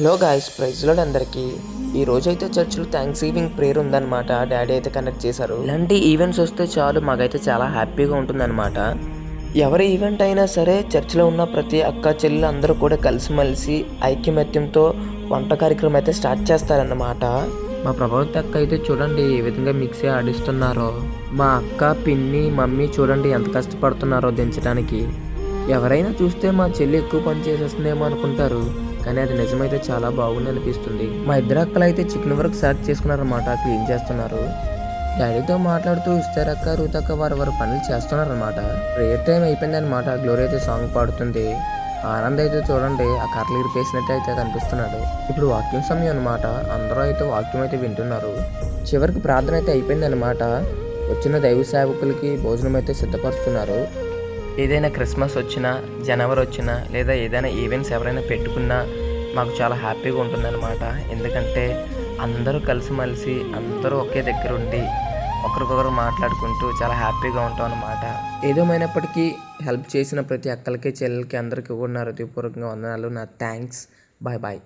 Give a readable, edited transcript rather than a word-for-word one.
Hello guys, praise lord అందరికీ. ఈ రోజైతే చర్చిలో థ్యాంక్స్ గివింగ్ ప్రేయర్ ఉందన్నమాట. డాడీ అయితే కండక్ట్ చేశారు. ఇలాంటి ఈవెంట్స్ వస్తే చాలు మాకైతే చాలా హ్యాపీగా ఉంటుందన్నమాట. ఎవరి ఈవెంట్ అయినా సరే చర్చిలో ఉన్న ప్రతి అక్క చెల్లెలు అందరూ కూడా కలిసిమెలిసి ఐక్యమత్యంతో వంట కార్యక్రమం అయితే స్టార్ట్ చేస్తారన్నమాట. మా ప్రభావతి అక్క అయితే చూడండి ఏ విధంగా మిక్సీ ఆడిస్తున్నారో. మా అక్క, పిన్ని, మమ్మీ చూడండి ఎంత కష్టపడుతున్నారో దించడానికి. ఎవరైనా చూస్తే మా చెల్లి ఎక్కువ పని చేసేస్తుందేమో అనుకుంటారు, కానీ అది నిజమైతే చాలా బాగుంది అనిపిస్తుంది. మా ఇద్దరు అక్కలు అయితే చికెన్ వర్క్ స్టార్ట్ చేసుకున్నారన్నమాట, క్లీన్ చేస్తున్నారు. డాడీతో మాట్లాడుతూ ఇస్తారక్క, రూతక్క వారు పనులు చేస్తున్నారన్నమాట. ప్రేయర్ టైం అయిపోయిందనమాట. గ్లోరీ అయితే సాంగ్ పాడుతుంది. ఆనంద్ అయితే చూడండి ఆ కర్రలు ఇరిపేసినట్టు అయితే కనిపిస్తున్నాడు. ఇప్పుడు వాక్యం సమయం అనమాట. అందరూ అయితే వాక్యం అయితే వింటున్నారు. చివరికి ప్రార్థన అయితే అయిపోయిందనమాట. వచ్చిన దైవ సేవకులకి భోజనం అయితే సిద్ధపరుస్తున్నారు. ఏదైనా క్రిస్మస్ వచ్చినా, జనవరి వచ్చినా, లేదా ఏదైనా ఈవెంట్స్ ఎవరైనా పెట్టుకున్నా మాకు చాలా హ్యాపీగా ఉంటుందన్నమాట. ఎందుకంటే అందరూ కలిసిమెలిసి అందరూ ఒకే దగ్గర ఉండి ఒకరికొకరు మాట్లాడుకుంటూ చాలా హ్యాపీగా ఉంటాం అన్నమాట. ఏదేమైనప్పటికీ హెల్ప్ చేసిన ప్రతి అక్కలకి, చెల్లెలకి అందరికీ కూడా నా హృదయపూర్వకంగా వందనాలు. నా థ్యాంక్స్. Bye bye.